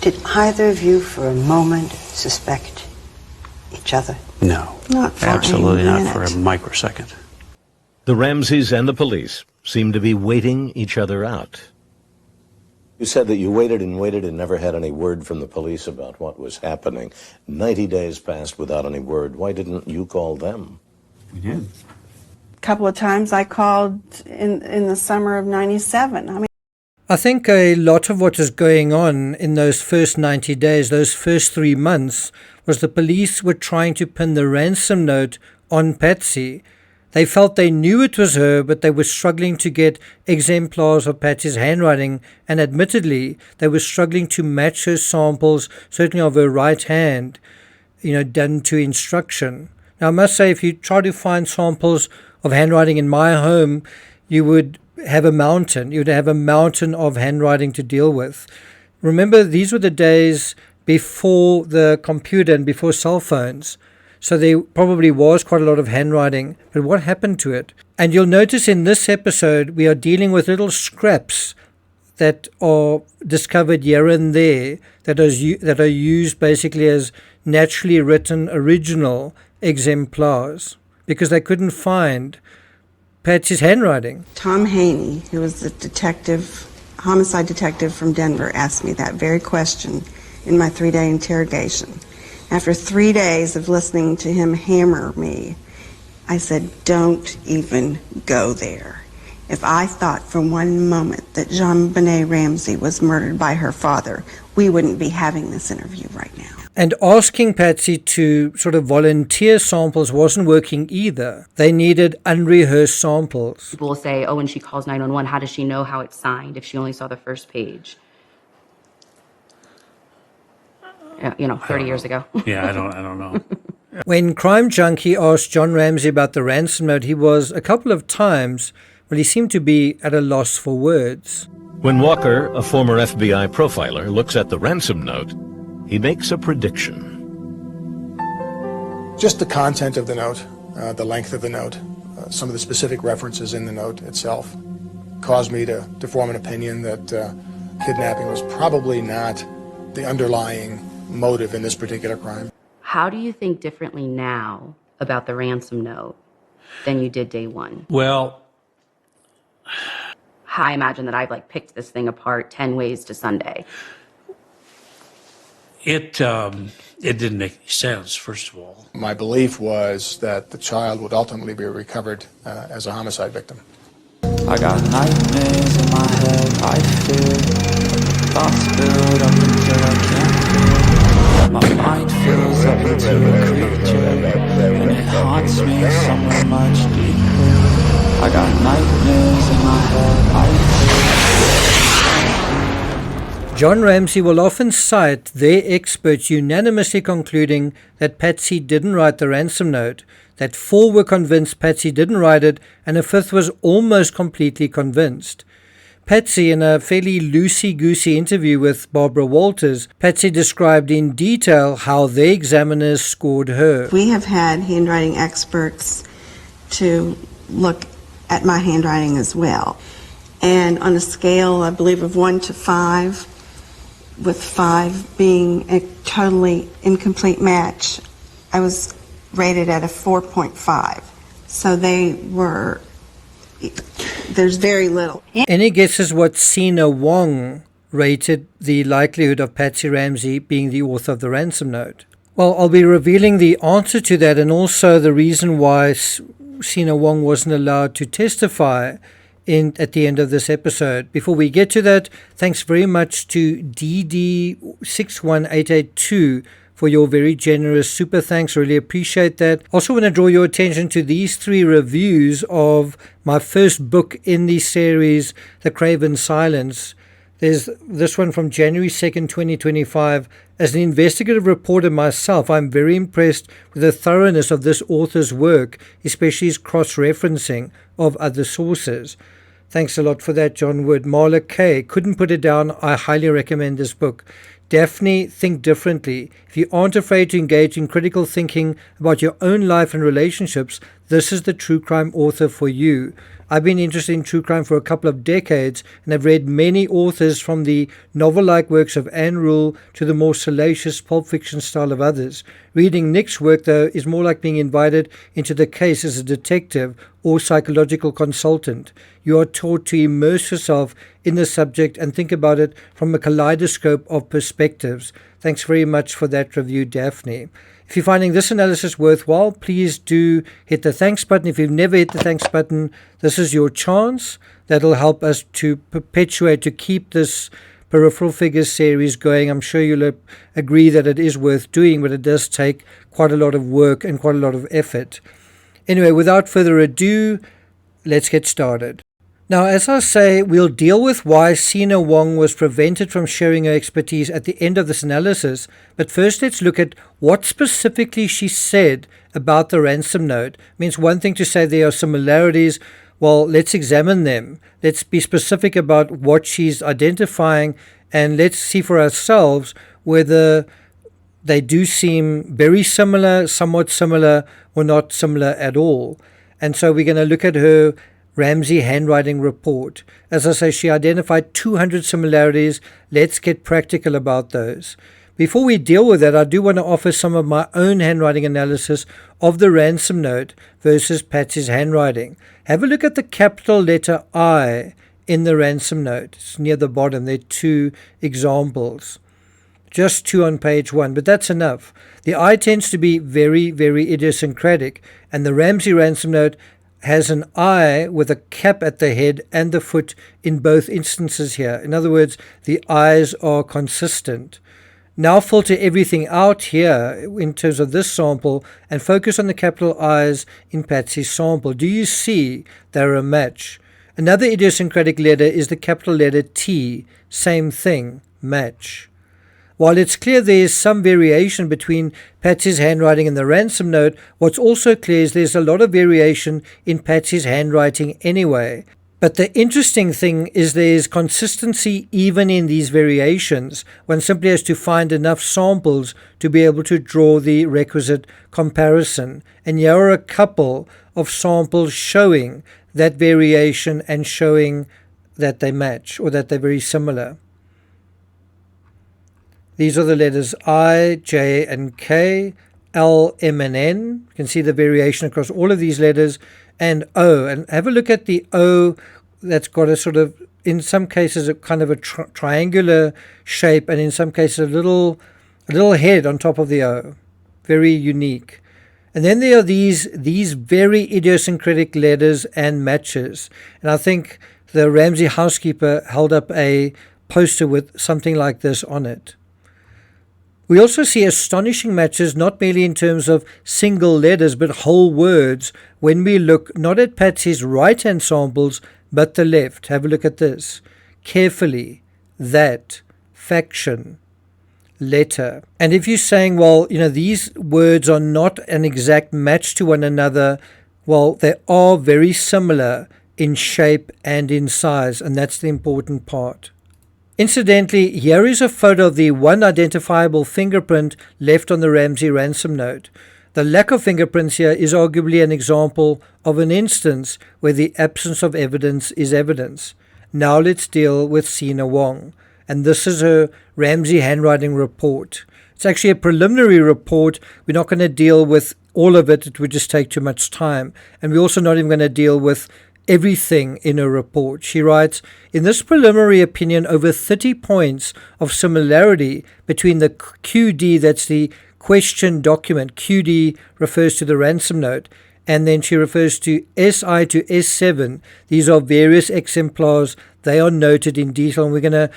Did either of you for a moment suspect each other? No. Not for absolutely a not minute. for a microsecond. The Ramseys and the police seem to be waiting each other out. You said that you waited and never had any word from the police about what was happening. 90 days passed without any word. Why didn't you call them? We did. A couple of times I called in the summer of '97. I think a lot of what was going on in those first 90 days, those first 3 months, was the police were trying to pin the ransom note on Patsy. They felt they knew it was her, but they were struggling to get exemplars of Patsy's handwriting, and admittedly, they were struggling to match her samples, certainly of her right hand, done to instruction. Now, I must say, if you try to find samples of handwriting in my home, you would have a mountain. You'd have a mountain of handwriting to deal with. Remember, these were the days before the computer and before cell phones. So there probably was quite a lot of handwriting, but what happened to it? And you'll notice in this episode, we are dealing with little scraps that are discovered here and there that are used basically as naturally written original exemplars because they couldn't find Patsy's handwriting. Tom Haney, who was the homicide detective from Denver, asked me that very question in my 3-day interrogation. After 3 days of listening to him hammer me, I said, don't even go there. If I thought for one moment that JonBenet Ramsey was murdered by her father, we wouldn't be having this interview right now. And asking Patsy to sort of volunteer samples wasn't working either. They needed unrehearsed samples. People will say, oh, when she calls 911, how does she know how it's signed if she only saw the first page? 30 years ago. Yeah, I don't know. When Crime Junkie asked John Ramsey about the ransom note, he was a couple of times, he seemed to be at a loss for words. When Walker, a former FBI profiler, looks at the ransom note, he makes a prediction. Just the content of the note, the length of the note, some of the specific references in the note itself caused me to form an opinion that kidnapping was probably not the underlying motive in this particular crime. How do you think differently now about the ransom note than you did day one? Well, I imagine that I've picked this thing apart 10 ways to Sunday. it didn't make any sense, first of all. My belief was that the child would ultimately be recovered as a homicide victim. I got nightmares in my head, I fear thoughts build up until I can't feel. My mind fills up into a creature, and it haunts me somewhere much deeper. I got nightmares in my head, I fear. John Ramsey will often cite their experts unanimously concluding that Patsy didn't write the ransom note, that 4 were convinced Patsy didn't write it, and a 5th was almost completely convinced. Patsy, in a fairly loosey-goosey interview with Barbara Walters, Patsy described in detail how their examiners scored her. We have had handwriting experts to look at my handwriting as well. And on a scale, I believe, of 1 to 5, with 5 being a totally incomplete match, I was rated at a 4.5. So there's very little. Any guesses what Cina Wong rated the likelihood of Patsy Ramsey being the author of the ransom note? Well, I'll be revealing the answer to that and also the reason why Cina Wong wasn't allowed to testify at the end of this episode. Before we get to that, thanks very much to DD61882 for your very generous super thanks. Really appreciate that. Also want to draw your attention to these 3 reviews of my first book in the series, The Craven Silence. There's this one from January 2nd, 2025. As an investigative reporter myself, I'm very impressed with the thoroughness of this author's work, especially his cross-referencing of other sources. Thanks a lot for that, John Wood. Marla K. Couldn't put it down. I highly recommend this book. Daphne, think differently. If you aren't afraid to engage in critical thinking about your own life and relationships, this is the true crime author for you. I've been interested in true crime for a couple of decades and have read many authors, from the novel-like works of Anne Rule to the more salacious pulp fiction style of others. Reading Nick's work, though, is more like being invited into the case as a detective or psychological consultant. You are taught to immerse yourself in the subject and think about it from a kaleidoscope of perspectives. Thanks very much for that review, Daphne. If you're finding this analysis worthwhile, please do hit the thanks button. If you've never hit the thanks button, this is your chance. That'll help us to perpetuate, to keep this Peripheral Figures series going. I'm sure you'll agree that it is worth doing, but it does take quite a lot of work and quite a lot of effort. Anyway, without further ado, let's get started. Now, as I say, we'll deal with why Cina Wong was prevented from sharing her expertise at the end of this analysis, but first let's look at what specifically she said about the ransom note. It means one thing to say there are similarities. Well, let's examine them. Let's be specific about what she's identifying, and let's see for ourselves whether they do seem very similar, somewhat similar, or not similar at all. And so we're going to look at her Ramsey handwriting report. As I say, she identified 200 similarities. Let's get practical about those. Before we deal with that, I do want to offer some of my own handwriting analysis of the ransom note versus Patsy's handwriting. Have a look at the capital letter I in the ransom note. It's near the bottom. There are 2 examples. Just 2 on page 1, but that's enough. The I tends to be very, very idiosyncratic, and the Ramsey ransom note has an I with a cap at the head and the foot in both instances here. In other words, the I's are consistent. Now filter everything out here in terms of this sample and focus on the capital I's in Patsy's sample. Do you see they're a match? Another idiosyncratic letter is the capital letter T. Same thing, match. While it's clear there is some variation between Patsy's handwriting and the ransom note, what's also clear is there's a lot of variation in Patsy's handwriting anyway. But the interesting thing is there's consistency even in these variations. One simply has to find enough samples to be able to draw the requisite comparison. And here are a couple of samples showing that variation and showing that they match or that they're very similar. These are the letters I, J, and K, L, M, and N. You can see the variation across all of these letters, and O. And have a look at the O that's got a sort of, in some cases, a kind of a triangular shape, and in some cases a little head on top of the O. Very unique. And then there are these very idiosyncratic letters and matches. And I think the Ramsey housekeeper held up a poster with something like this on it. We also see astonishing matches, not merely in terms of single letters, but whole words, when we look not at Patsy's right-hand samples, but the left. Have a look at this. Carefully, that, faction, letter. And if you're saying, well, these words are not an exact match to one another, well, they are very similar in shape and in size, and that's the important part. Incidentally, here is a photo of the one identifiable fingerprint left on the Ramsey ransom note. The lack of fingerprints here is arguably an example of an instance where the absence of evidence is evidence. Now let's deal with Cina Wong. And this is her Ramsey handwriting report. It's actually a preliminary report. We're not going to deal with all of it. It would just take too much time. And we're also not even going to deal with everything in her report. She writes, in this preliminary opinion, over 30 points of similarity between the QD, that's the question document, QD refers to the ransom note, and then she refers to SI to S7. These are various exemplars. They are noted in detail, and we're going to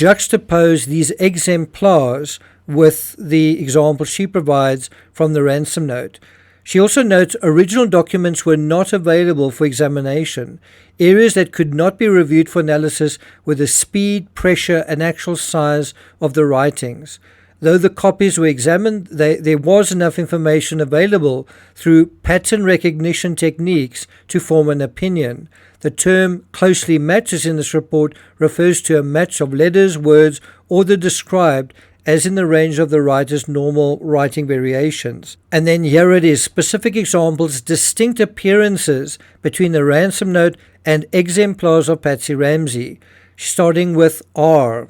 juxtapose these exemplars with the example she provides from the ransom note. She also notes original documents were not available for examination. Areas that could not be reviewed for analysis were the speed, pressure, and actual size of the writings. Though the copies were examined, there was enough information available through pattern recognition techniques to form an opinion. The term closely matches in this report refers to a match of letters, words, or the described as in the range of the writer's normal writing variations. And then here it is, specific examples, distinct appearances between the ransom note and exemplars of Patsy Ramsey, starting with R.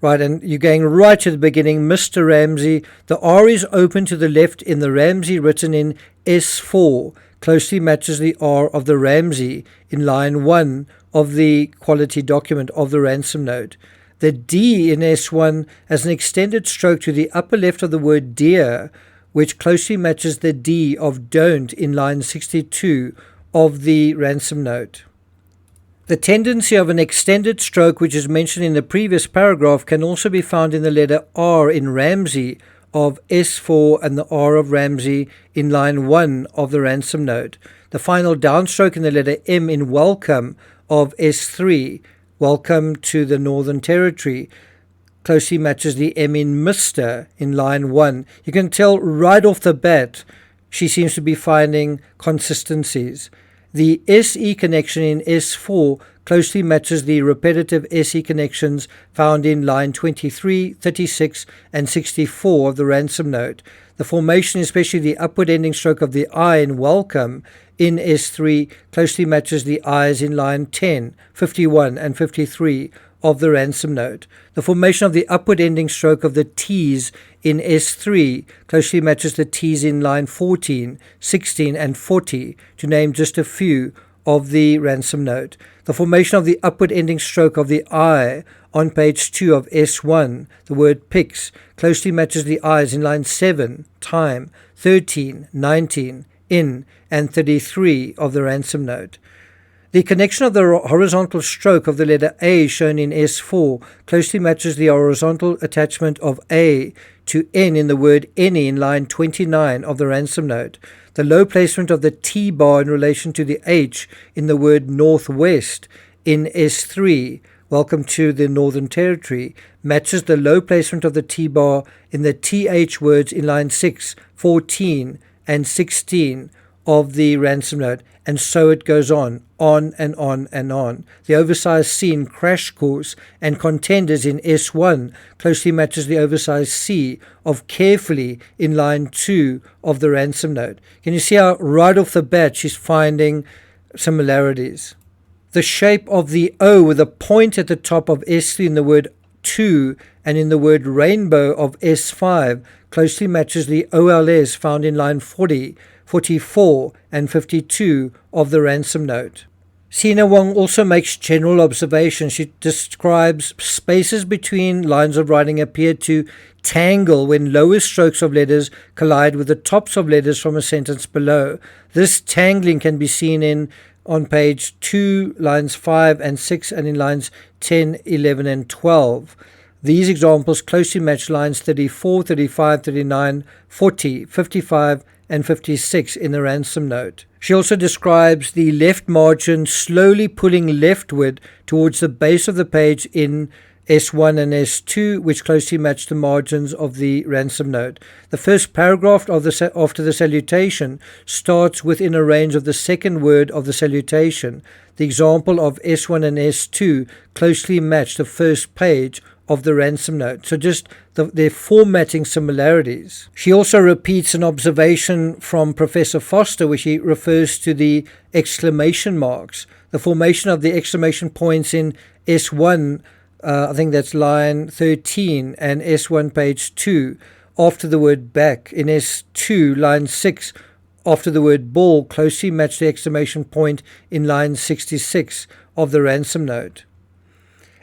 Right, and you're going right to the beginning, Mr. Ramsey. The R is open to the left in the Ramsey written in S4, closely matches the R of the Ramsey in line 1 of the quality document of the ransom note. The D in S1 has an extended stroke to the upper left of the word dear, which closely matches the D of don't in line 62 of the ransom note. The tendency of an extended stroke, which is mentioned in the previous paragraph, can also be found in the letter R in Ramsey of S4 and the R of Ramsey in line 1 of the ransom note. The final downstroke in the letter M in welcome of S3, welcome to the Northern Territory, closely matches the M in Mr. in line 1. You can tell right off the bat she seems to be finding consistencies. The SE connection in S4 closely matches the repetitive SE connections found in line 23, 36, and 64 of the ransom note. The formation, especially the upward ending stroke of the I in welcome in S3, closely matches the I's in line 10, 51, and 53 of the ransom note. The formation of the upward ending stroke of the T's in S3 closely matches the T's in line 14, 16, and 40, to name just a few of the ransom note. The formation of the upward ending stroke of the I on page 2 of S1, the word picks, closely matches the I's in line 7, time, 13, 19, in, and 33 of the ransom note. The connection of the horizontal stroke of the letter A shown in S4 closely matches the horizontal attachment of A to N in the word any in line 29 of the ransom note. The low placement of the T bar in relation to the H in the word northwest in S3, welcome to the Northern Territory, matches the low placement of the T bar in the TH words in line 6, 14, and 16 of the ransom note, and so it goes on and on and on. The oversized C in crash course and contenders in S1 closely matches the oversized C of carefully in line 2 of the ransom note. Can you see how right off the bat she's finding similarities? The shape of the O with a point at the top of S3 in the word to and in the word rainbow of S5 closely matches the OLS found in line 40, 44, and 52 of the ransom note. Cina Wong also makes general observations. She describes spaces between lines of writing appear to tangle when lower strokes of letters collide with the tops of letters from a sentence below. This tangling can be seen on page 2, lines 5 and 6, and in lines 10, 11, and 12. These examples closely match lines 34, 35, 39, 40, 55, and 56 in the ransom note. She also describes the left margin slowly pulling leftward towards the base of the page in S1 and S2, which closely match the margins of the ransom note. The first paragraph after the salutation starts within a range of the second word of the salutation. The example of S1 and S2 closely match the first page of the ransom note. So just their formatting similarities. She also repeats an observation from Professor Foster, which he refers to the exclamation marks. The formation of the exclamation points in S1, I think that's line 13, and S1 page 2, after the word back. In S2, line 6, after the word ball, closely match the exclamation point in line 66 of the ransom note.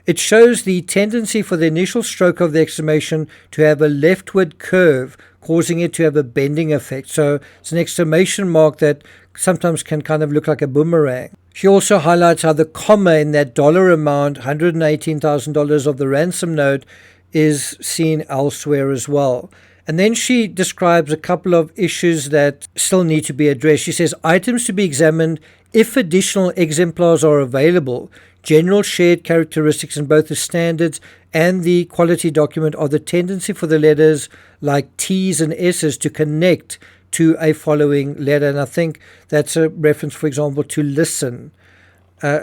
It shows the tendency for the initial stroke of the exclamation to have a leftward curve, causing it to have a bending effect. So it's an exclamation mark that sometimes can kind of look like a boomerang. She also highlights how the comma in that dollar amount, $118,000 of the ransom note, is seen elsewhere as well. And then she describes a couple of issues that still need to be addressed. She says items to be examined if additional exemplars are available. General shared characteristics in both the standards and the quality document are the tendency for the letters like T's and S's to connect to a following letter. And I think that's a reference, for example, to listen.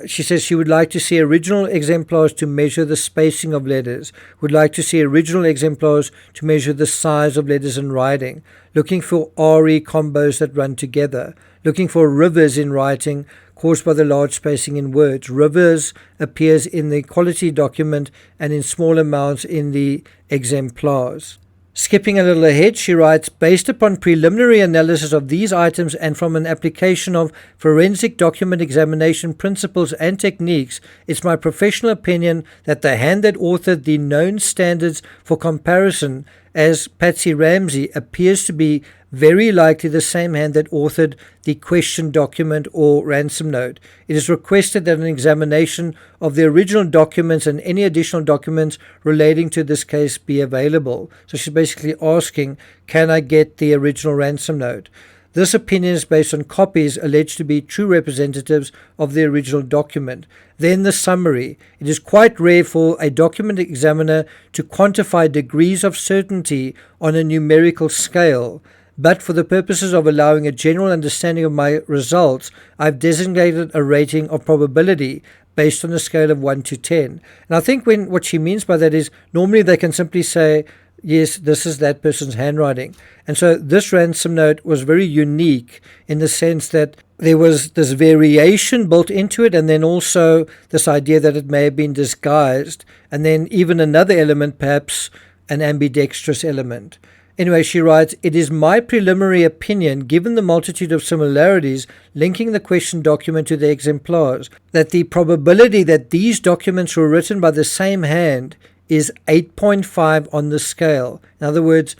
She says she would like to see original exemplars to measure the spacing of letters, would like to see original exemplars to measure the size of letters in writing, looking for RE combos that run together, looking for rivers in writing caused by the large spacing in words. Rivers appears in the quality document and in small amounts in the exemplars. Skipping a little ahead, she writes, based upon preliminary analysis of these items and from an application of forensic document examination principles and techniques, it's my professional opinion that the hand that authored the known standards for comparison as Patsy Ramsey appears to be very likely the same hand that authored the question document or ransom note. It is requested that an examination of the original documents and any additional documents relating to this case be available. So she's basically asking, can I get the original ransom note? This opinion is based on copies alleged to be true representatives of the original document. Then the summary. It is quite rare for a document examiner to quantify degrees of certainty on a numerical scale. But for the purposes of allowing a general understanding of my results, I've designated a rating of probability based on a scale of 1 to 10. And I think what she means by that is normally they can simply say, yes, this is that person's handwriting. And so this ransom note was very unique in the sense that there was this variation built into it, and then also this idea that it may have been disguised, and then even another element, perhaps an ambidextrous element. Anyway, she writes, it is my preliminary opinion, given the multitude of similarities linking the question document to the exemplars, that the probability that these documents were written by the same hand is 8.5 on the scale. In other words,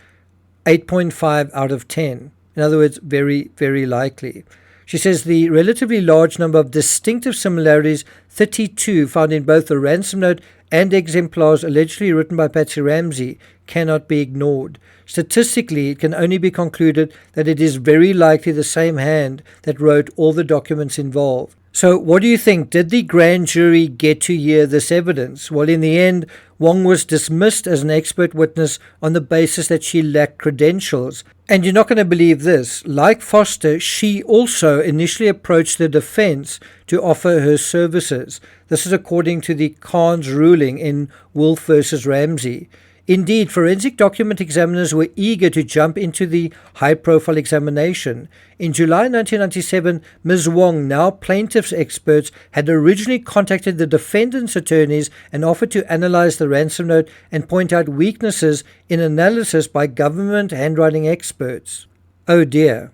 8.5 out of 10. In other words, very, very likely. She says the relatively large number of distinctive similarities, 32, found in both the ransom note and exemplars allegedly written by Patsy Ramsey, cannot be ignored. Statistically, it can only be concluded that it is very likely the same hand that wrote all the documents involved. So what do you think? Did the grand jury get to hear this evidence? Well, in the end, Wong was dismissed as an expert witness on the basis that she lacked credentials. And you're not going to believe this. Like Foster, she also initially approached the defense to offer her services. This is according to the Carnes ruling in Wolf versus Ramsey. Indeed, forensic document examiners were eager to jump into the high-profile examination. In July 1997, Ms. Wong, now plaintiff's experts, had originally contacted the defendant's attorneys and offered to analyze the ransom note and point out weaknesses in analysis by government handwriting experts. Oh dear.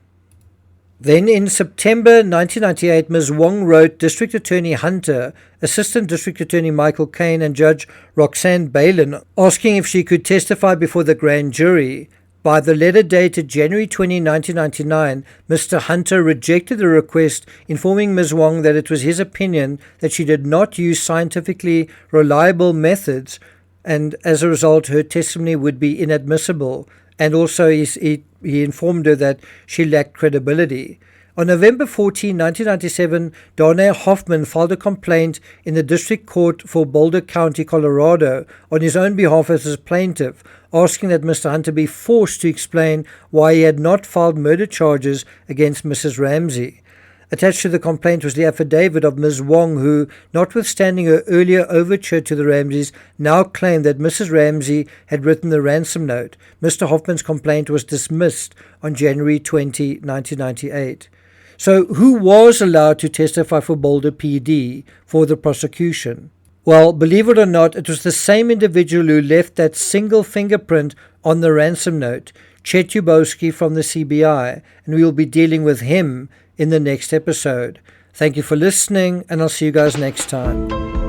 Then in September 1998, Ms. Wong wrote District Attorney Hunter, Assistant District Attorney Michael Cain, and Judge Roxanne Balin, asking if she could testify before the grand jury. By the letter dated January 20, 1999, Mr. Hunter rejected the request, informing Ms. Wong that it was his opinion that she did not use scientifically reliable methods, and as a result her testimony would be inadmissible. And also he informed her that she lacked credibility. On November 14, 1997, Darnay Hoffman filed a complaint in the District Court for Boulder County, Colorado, on his own behalf as a plaintiff, asking that Mr. Hunter be forced to explain why he had not filed murder charges against Mrs. Ramsey. Attached to the complaint was the affidavit of Ms. Wong, who, notwithstanding her earlier overture to the Ramseys, now claimed that Mrs. Ramsey had written the ransom note. Mr. Hoffman's complaint was dismissed on January 20, 1998. So who was allowed to testify for Boulder PD for the prosecution? Well, believe it or not, it was the same individual who left that single fingerprint on the ransom note, Chet Ubowski from the CBI, and we will be dealing with him in the next episode. Thank you for listening, and I'll see you guys next time.